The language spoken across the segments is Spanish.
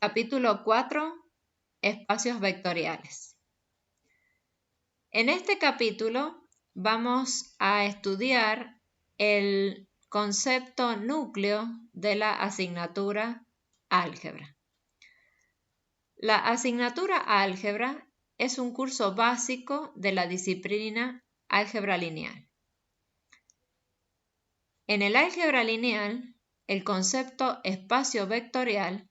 Capítulo 4. Espacios vectoriales. En este capítulo vamos a estudiar el concepto núcleo de la asignatura álgebra. La asignatura álgebra es un curso básico de la disciplina álgebra lineal. En el álgebra lineal, el concepto espacio vectorial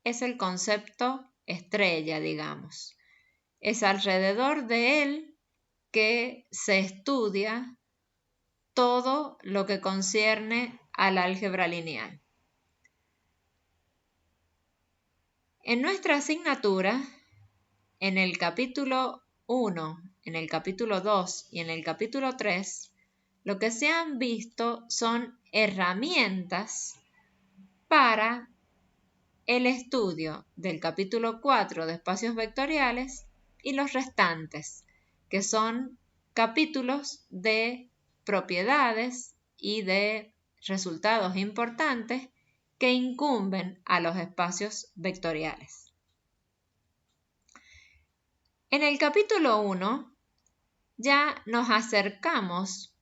es el concepto estrella, digamos. Es alrededor de él que se estudia todo lo que concierne al álgebra lineal. En nuestra asignatura, en el capítulo 1, en el capítulo 2 y en el capítulo 3, lo que se han visto son herramientas para el estudio del capítulo 4 de espacios vectoriales y los restantes, que son capítulos de propiedades y de resultados importantes que incumben a los espacios vectoriales. En el capítulo 1 ya nos acercamos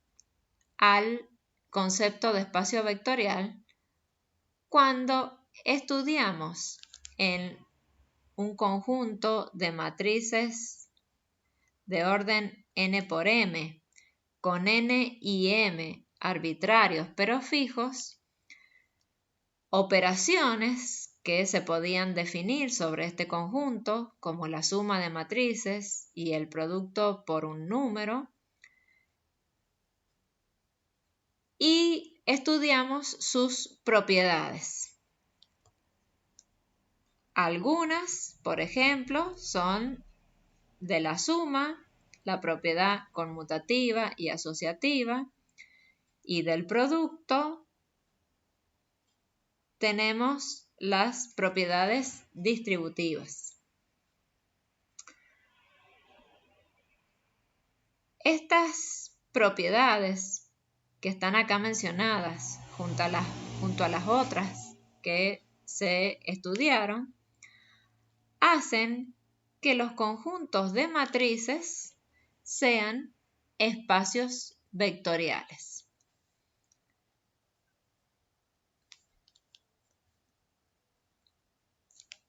al concepto de espacio vectorial cuando estudiamos en un conjunto de matrices de orden n por m, con n y m arbitrarios pero fijos, operaciones que se podían definir sobre este conjunto, como la suma de matrices y el producto por un número, y estudiamos sus propiedades. Algunas, por ejemplo, son de la suma, la propiedad conmutativa y asociativa, y del producto tenemos las propiedades distributivas. Estas propiedades que están acá mencionadas junto a las otras que se estudiaron hacen que los conjuntos de matrices sean espacios vectoriales.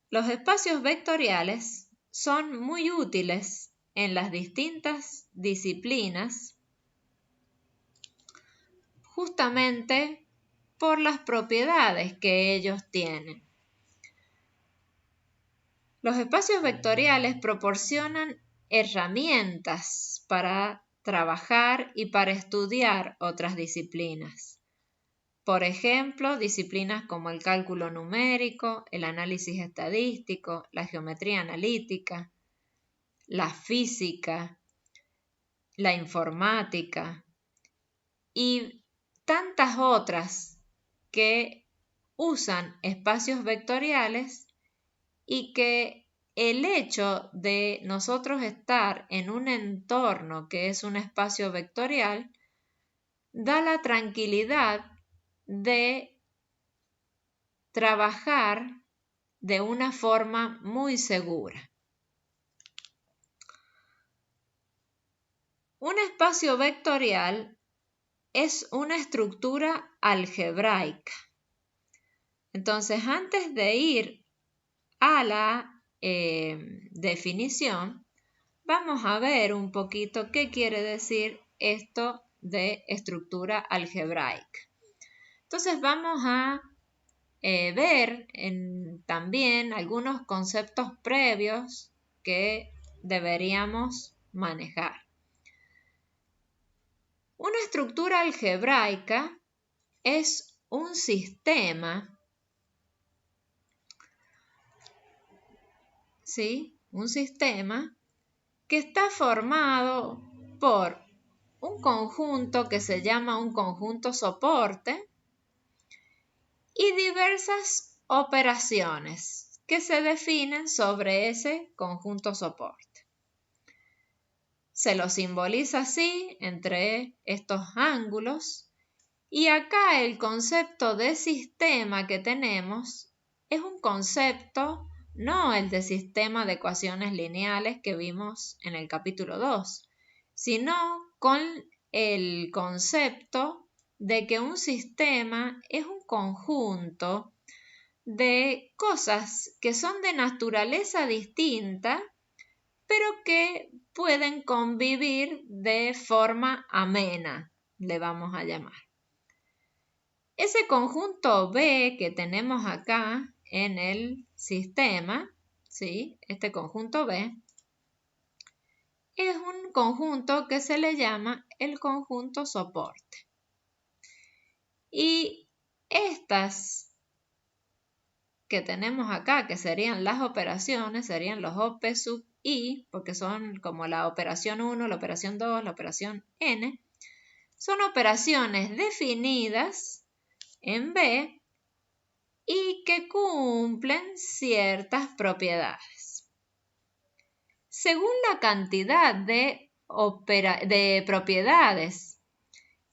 Los espacios vectoriales son muy útiles en las distintas disciplinas justamente por las propiedades que ellos tienen. Los espacios vectoriales proporcionan herramientas para trabajar y para estudiar otras disciplinas. Por ejemplo, disciplinas como el cálculo numérico, el análisis estadístico, la geometría analítica, la física, la informática y tantas otras que usan espacios vectoriales y que el hecho de nosotros estar en un entorno que es un espacio vectorial da la tranquilidad de trabajar de una forma muy segura. Un espacio vectorial es una estructura algebraica. Entonces, antes de ir a la definición, vamos a ver un poquito qué quiere decir esto de estructura algebraica. Entonces vamos a ver también algunos conceptos previos que deberíamos manejar. Una estructura algebraica es un sistema, ¿sí? Un sistema que está formado por un conjunto que se llama un conjunto soporte y diversas operaciones que se definen sobre ese conjunto soporte. Se lo simboliza así entre estos ángulos y acá el concepto de sistema que tenemos es un concepto no el de sistema de ecuaciones lineales que vimos en el capítulo 2, sino con el concepto de que un sistema es un conjunto de cosas que son de naturaleza distinta, pero que pueden convivir de forma amena, le vamos a llamar. Ese conjunto B que tenemos acá en el sistema, ¿sí? Este conjunto B, es un conjunto que se le llama el conjunto soporte. Y estas que tenemos acá, que serían las operaciones, serían los OP sub I, porque son como la operación 1, la operación 2, la operación N, son operaciones definidas en B y que cumplen ciertas propiedades. Según la cantidad de propiedades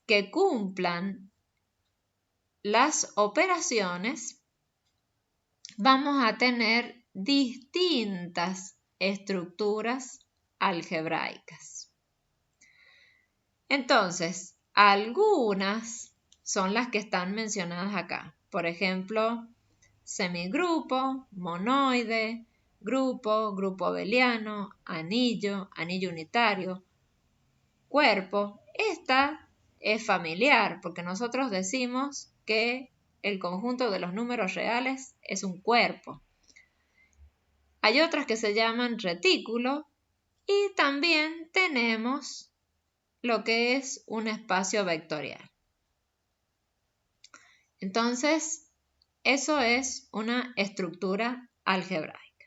que cumplan las operaciones, vamos a tener distintas estructuras algebraicas. Entonces, algunas son las que están mencionadas acá. Por ejemplo, semigrupo, monoide, grupo, grupo abeliano, anillo, anillo unitario, cuerpo. Esta es familiar porque nosotros decimos que el conjunto de los números reales es un cuerpo. Hay otras que se llaman retículo y también tenemos lo que es un espacio vectorial. Entonces, eso es una estructura algebraica.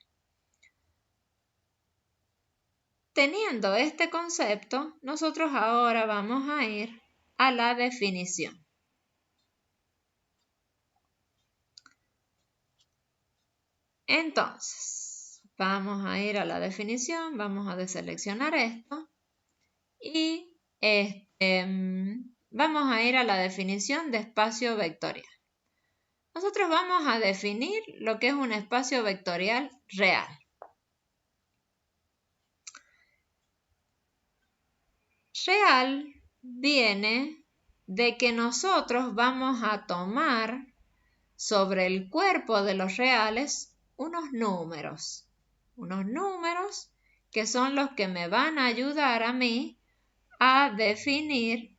Teniendo este concepto, nosotros ahora vamos a ir a la definición. Entonces, vamos a ir a la definición, vamos a deseleccionar esto y vamos a ir a la definición de espacio vectorial. Nosotros vamos a definir lo que es un espacio vectorial real. Real viene de que nosotros vamos a tomar sobre el cuerpo de los reales unos números que son los que me van a ayudar a mí a definir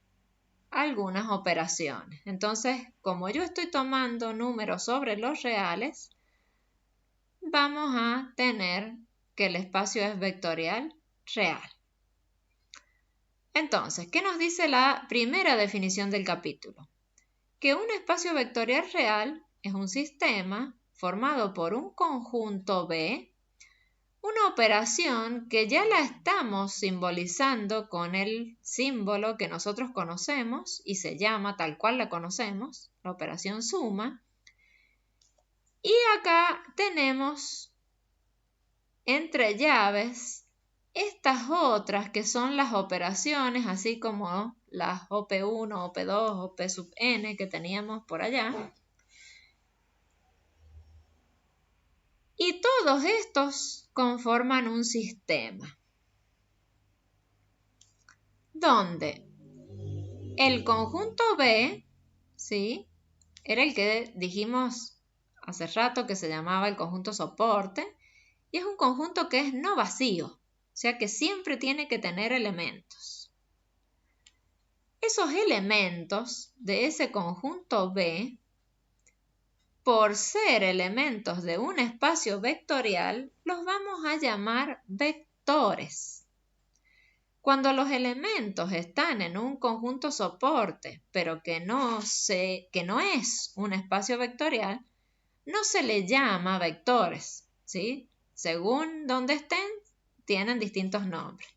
algunas operaciones. Entonces, como yo estoy tomando números sobre los reales, vamos a tener que el espacio es vectorial real. Entonces, ¿qué nos dice la primera definición del capítulo? Que un espacio vectorial real es un sistema formado por un conjunto B, una operación que ya la estamos simbolizando con el símbolo que nosotros conocemos y se llama tal cual la conocemos, la operación suma. Y acá tenemos entre llaves estas otras que son las operaciones, así como las OP1, OP2, OP sub n que teníamos por allá. Y todos estos conforman un sistema, donde el conjunto B, ¿sí?, era el que dijimos hace rato que se llamaba el conjunto soporte, y es un conjunto que es no vacío, o sea que siempre tiene que tener elementos. Esos elementos de ese conjunto B, por ser elementos de un espacio vectorial, los vamos a llamar vectores. Cuando los elementos están en un conjunto soporte, pero que no es un espacio vectorial, no se le llama vectores, ¿sí? Según donde estén, tienen distintos nombres.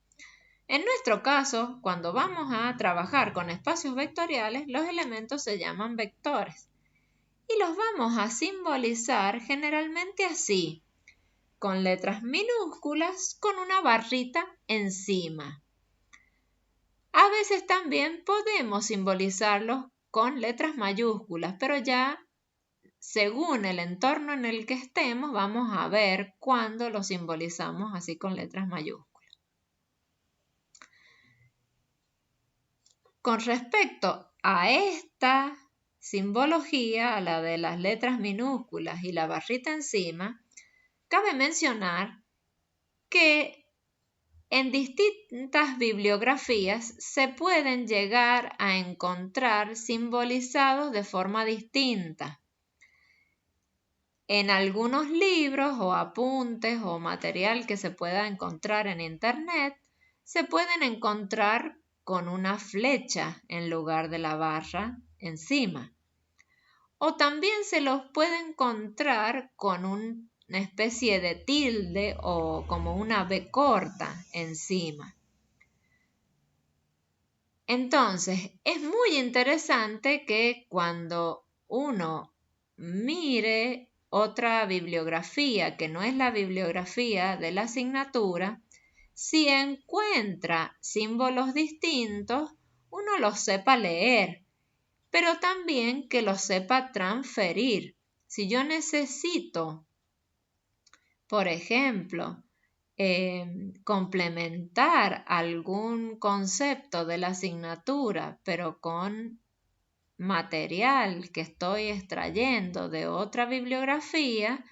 En nuestro caso, cuando vamos a trabajar con espacios vectoriales, los elementos se llaman vectores. Y los vamos a simbolizar generalmente así, con letras minúsculas con una barrita encima. A veces también podemos simbolizarlos con letras mayúsculas, pero ya según el entorno en el que estemos, vamos a ver cuándo lo simbolizamos así con letras mayúsculas. Con respecto a esta simbología, a la de las letras minúsculas y la barrita encima, cabe mencionar que en distintas bibliografías se pueden llegar a encontrar simbolizados de forma distinta. En algunos libros o apuntes o material que se pueda encontrar en internet, se pueden encontrar con una flecha en lugar de la barra encima. O también se los puede encontrar con una especie de tilde o como una B corta encima. Entonces, es muy interesante que cuando uno mire otra bibliografía que no es la bibliografía de la asignatura, si encuentra símbolos distintos, uno los sepa leer, pero también que los sepa transferir. Si yo necesito, por ejemplo, complementar algún concepto de la asignatura, pero con material que estoy extrayendo de otra bibliografía,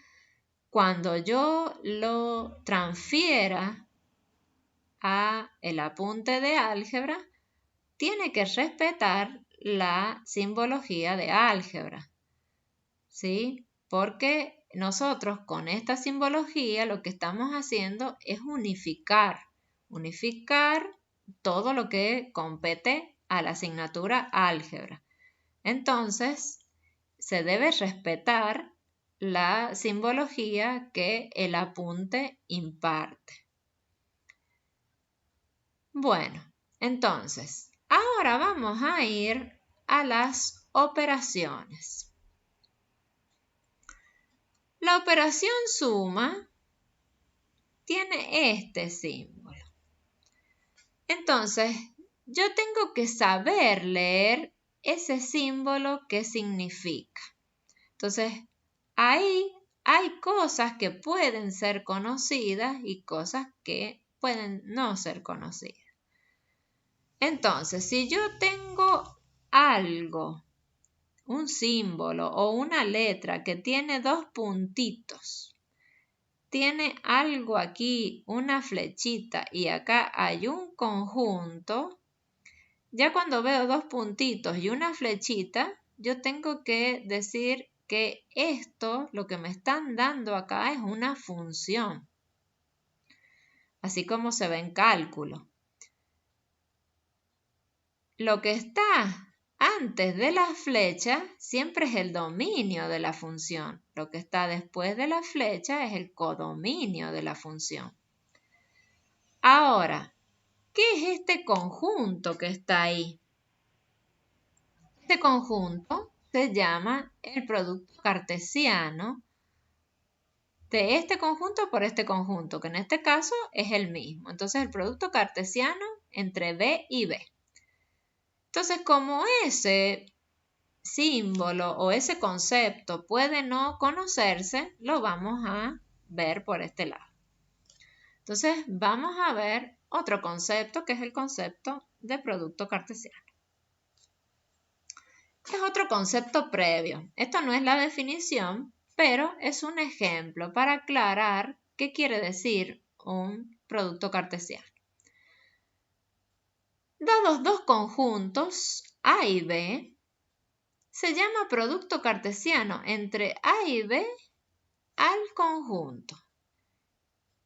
cuando yo lo transfiera a el apunte de álgebra, tiene que respetar la simbología de álgebra, ¿sí? Porque nosotros con esta simbología lo que estamos haciendo es unificar todo lo que compete a la asignatura álgebra. Entonces, se debe respetar la simbología que el apunte imparte. Bueno, entonces, ahora vamos a ir a las operaciones. La operación suma tiene este símbolo. Entonces, yo tengo que saber leer ese símbolo que significa. Entonces, ahí hay cosas que pueden ser conocidas y cosas que pueden no ser conocidas. Entonces, si yo tengo algo, un símbolo o una letra que tiene dos puntitos, tiene algo aquí, una flechita y acá hay un conjunto, ya cuando veo dos puntitos y una flechita, yo tengo que decir que esto, lo que me están dando acá, es una función, así como se ve en cálculo. Lo que está antes de la flecha siempre es el dominio de la función. Lo que está después de la flecha es el codominio de la función. Ahora, ¿qué es este conjunto que está ahí? Este conjunto se llama el producto cartesiano de este conjunto por este conjunto, que en este caso es el mismo. Entonces, el producto cartesiano entre B y B. Entonces, como ese símbolo o ese concepto puede no conocerse, lo vamos a ver por este lado. Entonces, vamos a ver otro concepto que es el concepto de producto cartesiano. Es otro concepto previo. Esto no es la definición, pero es un ejemplo para aclarar qué quiere decir un producto cartesiano. Dados dos conjuntos, A y B, se llama producto cartesiano entre A y B al conjunto,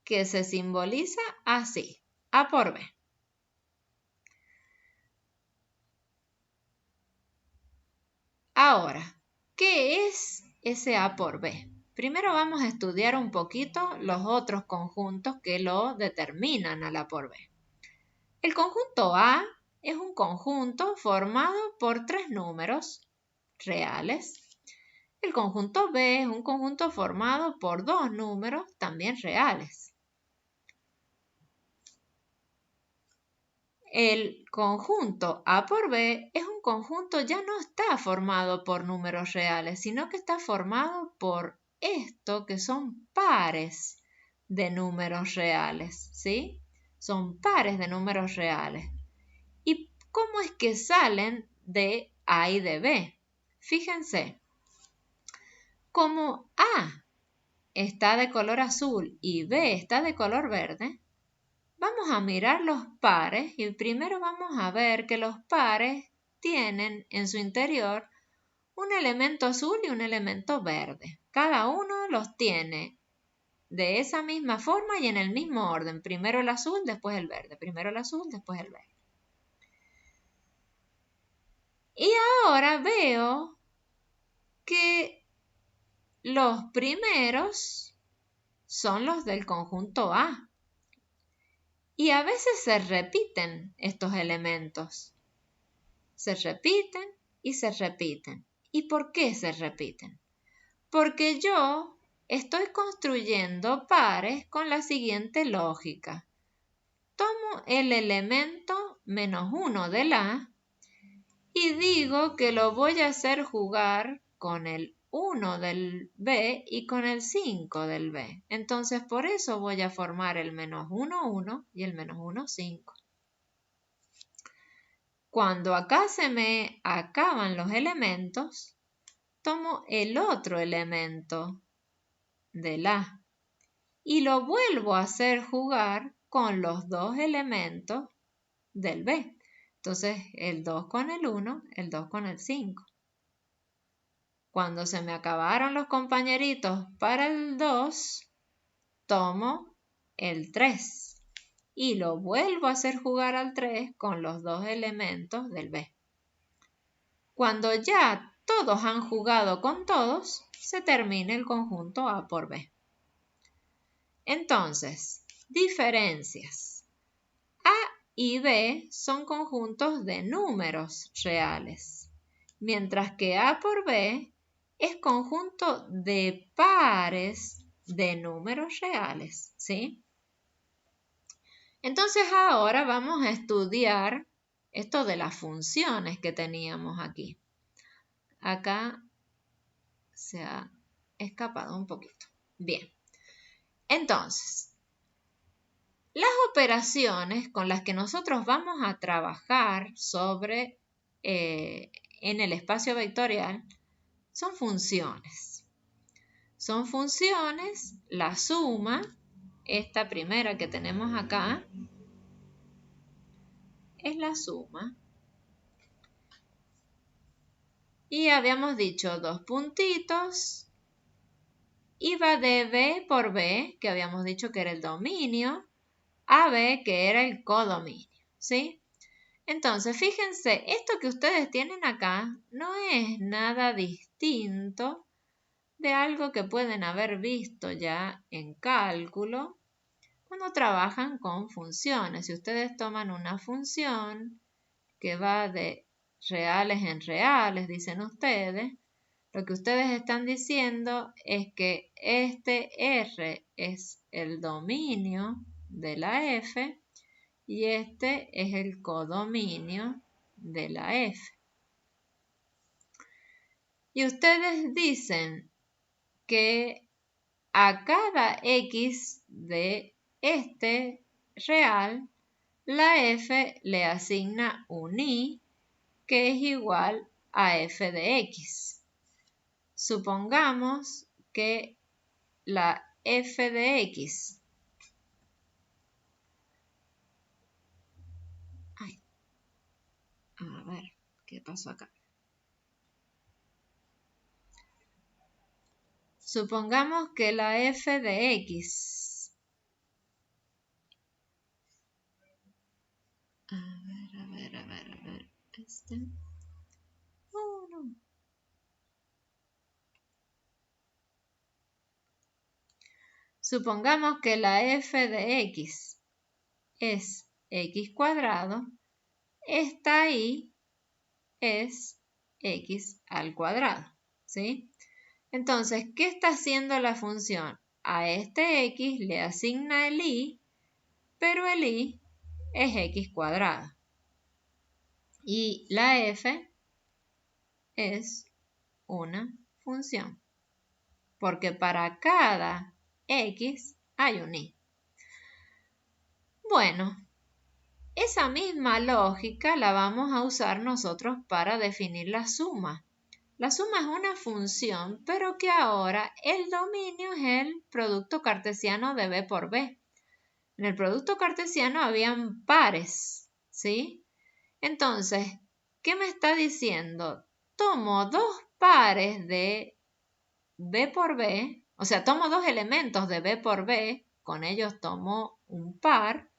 que se simboliza así, A por B. Ahora, ¿qué es ese A por B? Primero vamos a estudiar un poquito los otros conjuntos que lo determinan al A por B. El conjunto A es un conjunto formado por tres números reales. El conjunto B es un conjunto formado por dos números también reales. el conjunto A por B es un conjunto, ya no está formado por números reales, sino que está formado por esto que son pares de números reales, ¿sí? Son pares de números reales. ¿Y cómo es que salen de A y de B? Fíjense, como A está de color azul y B está de color verde, vamos a mirar los pares y primero vamos a ver que los pares tienen en su interior un elemento azul y un elemento verde. Cada uno los tiene de esa misma forma y en el mismo orden. Primero el azul, después el verde. Primero el azul, después el verde. Y ahora veo que los primeros son los del conjunto A. Y a veces se repiten estos elementos. Se repiten y se repiten. ¿Y por qué se repiten? Porque yo estoy construyendo pares con la siguiente lógica. Tomo el elemento -1 del A y digo que lo voy a hacer jugar con el 1 del B y con el 5 del B. Entonces, por eso voy a formar el -1, 1 y el -1, 5. Cuando acá se me acaban los elementos, tomo el otro elemento del A y lo vuelvo a hacer jugar con los dos elementos del B. Entonces, el 2 con el 1, el 2 con el 5. Cuando se me acabaron los compañeritos para el 2, tomo el 3 y lo vuelvo a hacer jugar al 3 con los dos elementos del B. Cuando ya todos han jugado con todos, se termina el conjunto A por B. Entonces, diferencias. A y B son conjuntos de números reales, mientras que A por B es conjunto de pares de números reales, ¿sí? Entonces ahora vamos a estudiar esto de las funciones que teníamos aquí. Acá se ha escapado un poquito. Bien. Entonces, las operaciones con las que nosotros vamos a trabajar en el espacio vectorial son funciones. Son funciones, la suma, esta primera que tenemos acá, es la suma. Y habíamos dicho dos puntitos, y va de B por B, que habíamos dicho que era el dominio, a B, que era el codominio, ¿sí? Entonces, fíjense, esto que ustedes tienen acá no es nada distinto de algo que pueden haber visto ya en cálculo cuando trabajan con funciones. Si ustedes toman una función que va de reales en reales, dicen ustedes, lo que ustedes están diciendo es que este R es el dominio de la F y este es el codominio de la F. Y ustedes dicen que a cada X de este real, la F le asigna un Y que es igual a F de X. Supongamos que la F de X a ver, ¿qué pasó acá? Supongamos que la F de X. A ver. No. Supongamos que la F de X es X cuadrado. Esta ahí es X al cuadrado, ¿sí? Entonces, ¿qué está haciendo la función? A este X le asigna el Y, pero el Y es X cuadrado. Y la f es una función, porque para cada x hay un y. Bueno, esa misma lógica la vamos a usar nosotros para definir la suma. La suma es una función, pero que ahora el dominio es el producto cartesiano de b por b. En el producto cartesiano habían pares, ¿sí? Entonces, ¿qué me está diciendo? Tomo dos pares de b por b, o sea, tomo dos elementos de b por b, con ellos tomo un par,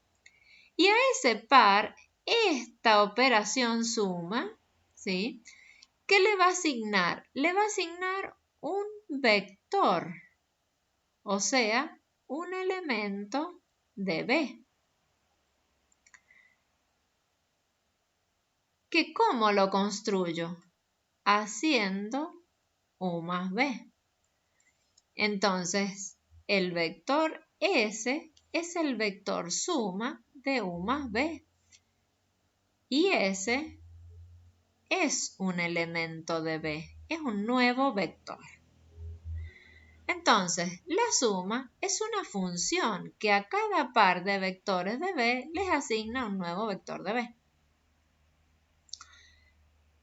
y a ese par, esta operación suma, ¿sí? ¿Qué le va a asignar? Le va a asignar un vector, o sea, un elemento de b. ¿Que cómo lo construyo? Haciendo u más b. Entonces, el vector S es el vector suma de u más b. Y S es un elemento de b, es un nuevo vector. Entonces, la suma es una función que a cada par de vectores de b les asigna un nuevo vector de b.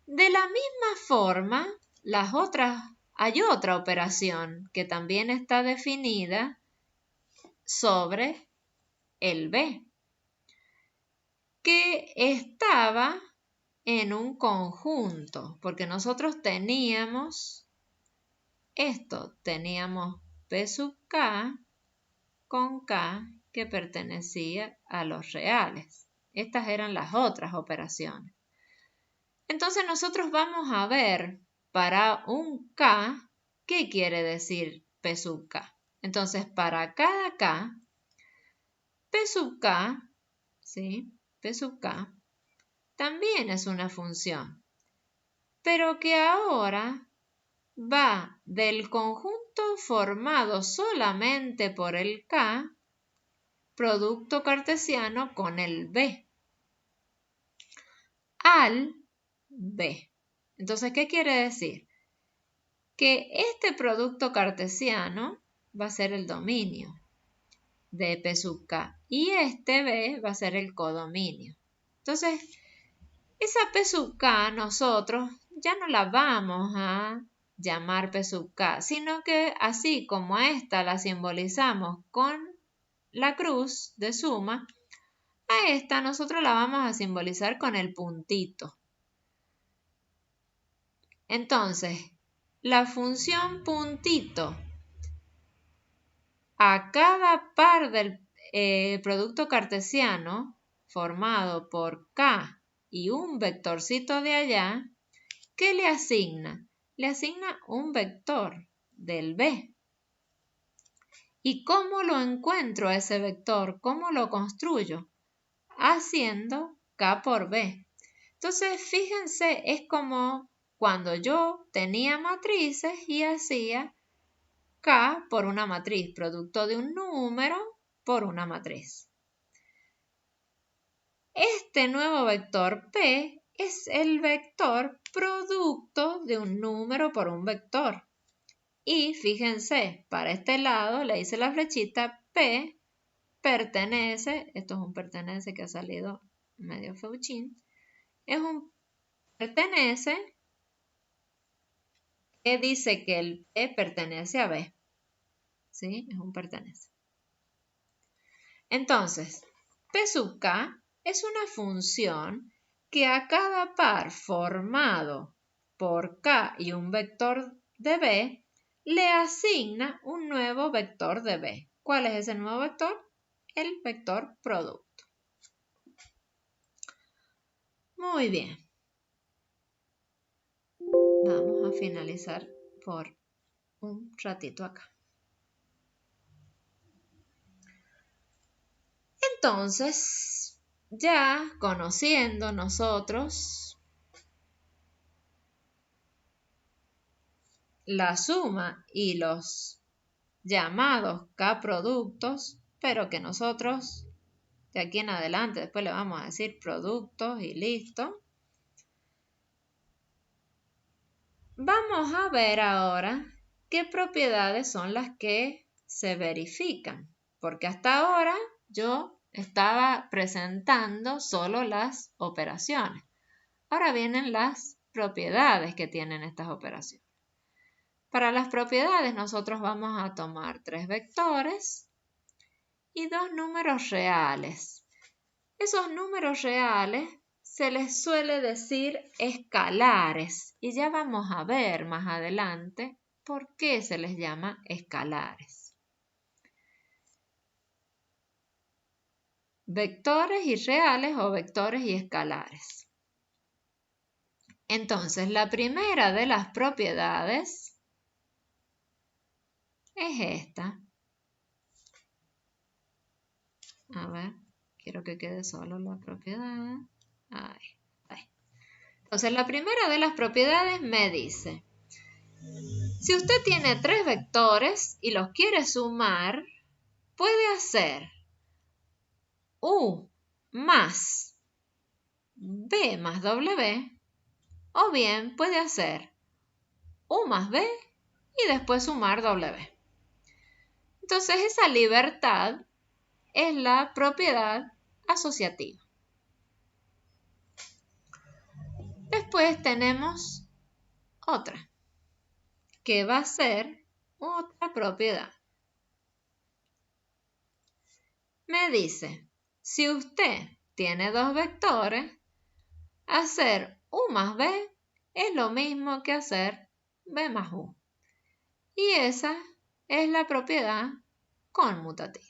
De la misma forma, hay otra operación que también está definida sobre el b, que estaba en un conjunto, porque nosotros teníamos esto, teníamos p sub k con k que pertenecía a los reales. Estas eran las otras operaciones. Entonces nosotros vamos a ver para un k, ¿qué quiere decir p sub k? Entonces para cada k, p sub k, ¿sí? P sub k también es una función, pero que ahora va del conjunto formado solamente por el k, producto cartesiano con el b, al b. Entonces, ¿qué quiere decir? Que este producto cartesiano va a ser el dominio de p sub k y este b va a ser el codominio. Entonces, esa p sub k nosotros ya no la vamos a llamar p sub k, sino que así como a esta la simbolizamos con la cruz de suma, a esta nosotros la vamos a simbolizar con el puntito. Entonces, la función puntito a cada par del producto cartesiano formado por k y un vectorcito de allá, ¿qué le asigna? Le asigna un vector del b. ¿Y cómo lo encuentro a ese vector? ¿Cómo lo construyo? Haciendo k por b. Entonces, fíjense, es como cuando yo tenía matrices y hacía k por una matriz, producto de un número por una matriz. Este nuevo vector p es el vector producto de un número por un vector. Y fíjense, para este lado le hice la flechita p pertenece, esto es un pertenece que ha salido medio feuchín, es un pertenece que dice que el p pertenece a b. ¿Sí? Es un pertenece. Entonces, p sub k es una función que a cada par formado por k y un vector de b le asigna un nuevo vector de b. ¿Cuál es ese nuevo vector? El vector producto. Muy bien. Vamos a finalizar por un ratito acá. Entonces, ya conociendo nosotros la suma y los llamados k-productos, pero que nosotros de aquí en adelante después le vamos a decir productos y listo. Vamos a ver ahora qué propiedades son las que se verifican, porque hasta ahora yo estaba presentando solo las operaciones. Ahora vienen las propiedades que tienen estas operaciones. Para las propiedades nosotros vamos a tomar 3 vectores y 2 números reales. Esos números reales se les suele decir escalares y ya vamos a ver más adelante por qué se les llama escalares. Vectores irreales o vectores y escalares. Entonces, la primera de las propiedades es esta. A ver, quiero que quede solo la propiedad. Ahí. Entonces, la primera de las propiedades me dice, si usted tiene 3 vectores y los quiere sumar, puede hacer U más B más W, o bien puede hacer U más B y después sumar W. Entonces, esa libertad es la propiedad asociativa. Después tenemos otra, que va a ser otra propiedad. Me dice, si usted tiene 2 vectores, hacer U más B es lo mismo que hacer B más U. Y esa es la propiedad conmutativa.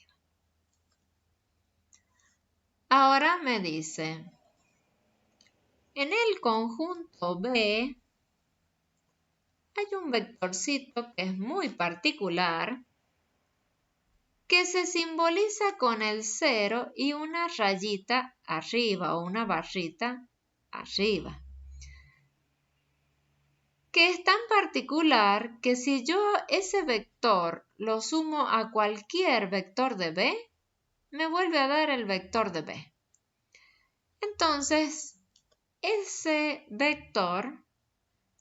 Ahora me dice, en el conjunto B hay un vectorcito que es muy particular que se simboliza con el 0 y una rayita arriba o una barrita arriba, que es tan particular que si yo ese vector lo sumo a cualquier vector de B, me vuelve a dar el vector de B. Entonces, ese vector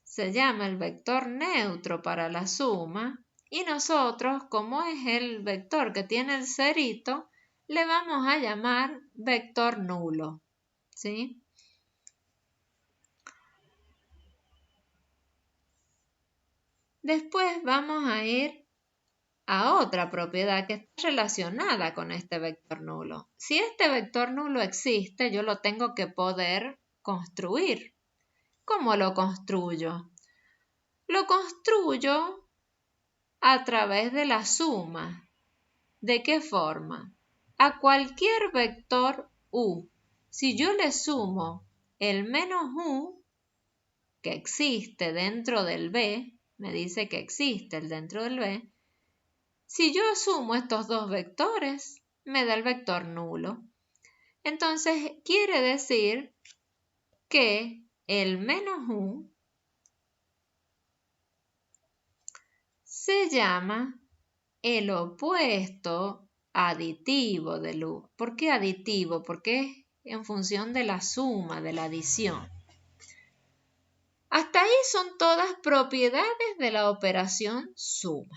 se llama el vector neutro para la suma y nosotros, como es el vector que tiene el cerito, le vamos a llamar vector nulo, ¿sí? Después vamos a ir a otra propiedad que está relacionada con este vector nulo. Si este vector nulo existe, yo lo tengo que poder construir. ¿Cómo lo construyo? Lo construyo a través de la suma. ¿De qué forma? A cualquier vector u, si yo le sumo el menos u que existe dentro del b, me dice que existe el dentro del b, si yo sumo estos 2 vectores, me da el vector nulo. Entonces, quiere decir que el menos u se llama el opuesto aditivo del u. ¿Por qué aditivo? Porque es en función de la suma, de la adición. Hasta ahí son todas propiedades de la operación suma.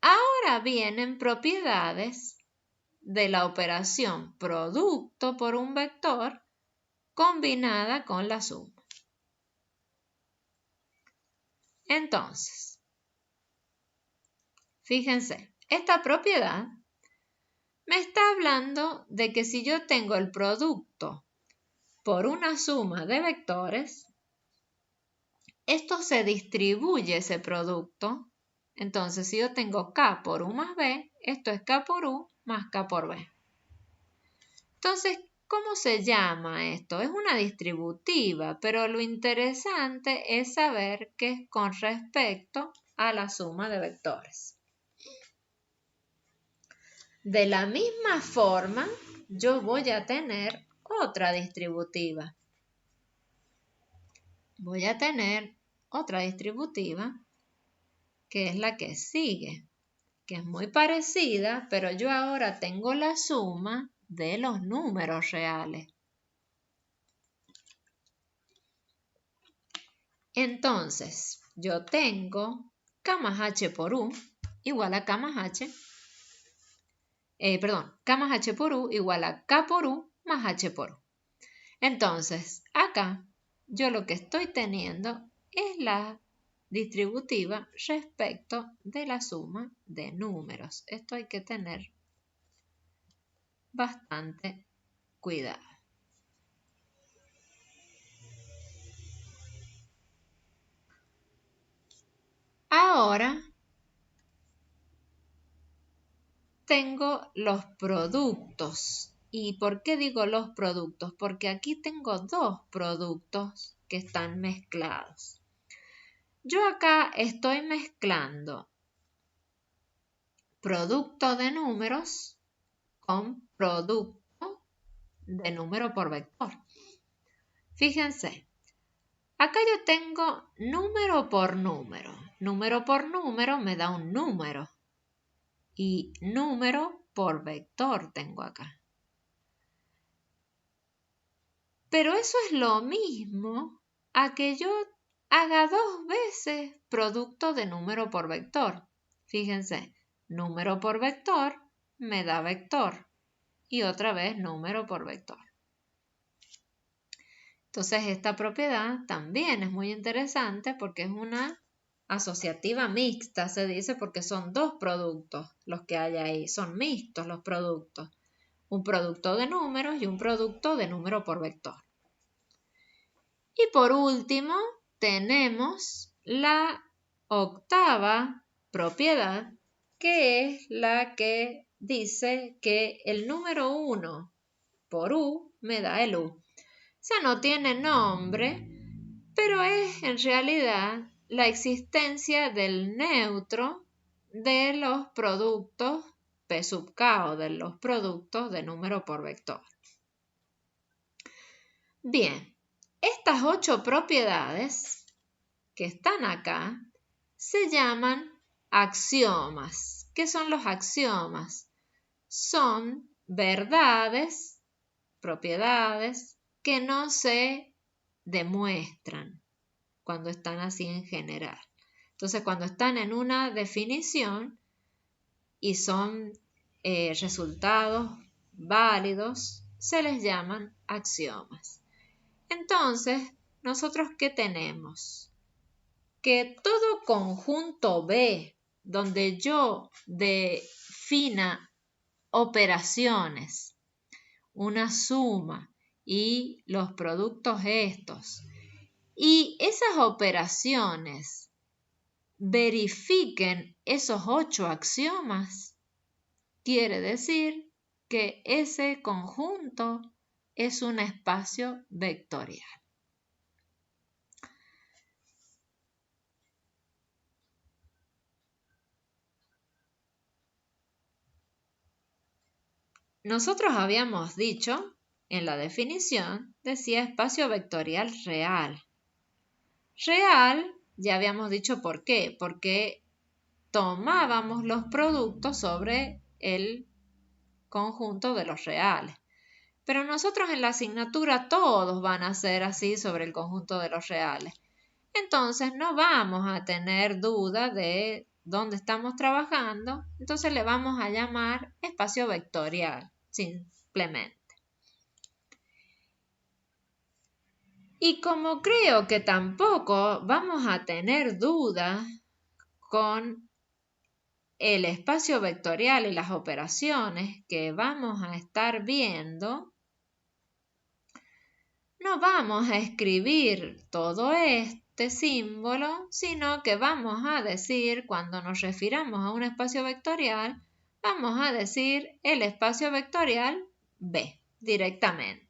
Ahora vienen propiedades de la operación producto por un vector combinada con la suma. Entonces, fíjense, esta propiedad me está hablando de que si yo tengo el producto por una suma de vectores, esto se distribuye ese producto. Entonces, si yo tengo K por U más B, esto es K por U más K por B. Entonces, ¿cómo se llama esto? Es una distributiva, pero lo interesante es saber que es con respecto a la suma de vectores. De la misma forma, yo voy a tener otra distributiva. Voy a tener otra distributiva que es la que sigue, que es muy parecida, pero yo ahora tengo la suma de los números reales. Entonces, yo tengo K más H por U igual a K más H, K más H por U igual a K por U más H por U. Entonces, acá yo lo que estoy teniendo es la distributiva respecto de la suma de números. Esto hay que tener bastante cuidado. Ahora tengo los productos. ¿Y por qué digo los productos? Porque aquí tengo dos productos que están mezclados. Yo acá estoy mezclando producto de números con producto de número por vector. Fíjense, acá yo tengo número por número. Número por número me da un número. Y número por vector tengo acá. Pero eso es lo mismo a que yo haga 2 veces producto de número por vector. Fíjense, número por vector me da vector. Y otra vez número por vector. Entonces esta propiedad también es muy interesante porque es una asociativa mixta, se dice, porque son dos productos los que hay ahí, son mixtos los productos. Un producto de números y un producto de número por vector. Y por último tenemos la octava propiedad, que es la que dice que el número 1 por U me da el U. O sea, no tiene nombre, pero es en realidad la existencia del neutro de los productos P sub K o de los productos de número por vector. Bien, estas 8 propiedades que están acá se llaman axiomas. ¿Qué son los axiomas? Son verdades, propiedades que no se demuestran cuando están así en general. Entonces, cuando están en una definición y son resultados válidos, se les llaman axiomas. Entonces, ¿nosotros qué tenemos? Que todo conjunto B, donde yo defina operaciones, una suma y los productos estos, y esas operaciones verifiquen esos 8 axiomas, quiere decir que ese conjunto es un espacio vectorial. Nosotros habíamos dicho en la definición, decía espacio vectorial real. Real, ya habíamos dicho por qué, porque tomábamos los productos sobre el conjunto de los reales. Pero nosotros en la asignatura todos van a ser así sobre el conjunto de los reales. Entonces no vamos a tener duda de dónde estamos trabajando, entonces le vamos a llamar espacio vectorial, simplemente. Y como creo que tampoco vamos a tener duda con el espacio vectorial y las operaciones que vamos a estar viendo, no vamos a escribir todo este símbolo, sino que vamos a decir, cuando nos refiramos a un espacio vectorial, vamos a decir el espacio vectorial B directamente.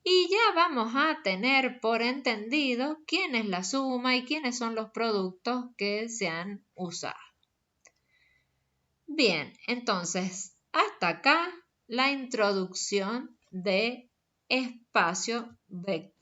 Y ya vamos a tener por entendido quién es la suma y quiénes son los productos que se han usado. Bien, entonces, hasta acá la introducción de espacio vectorial.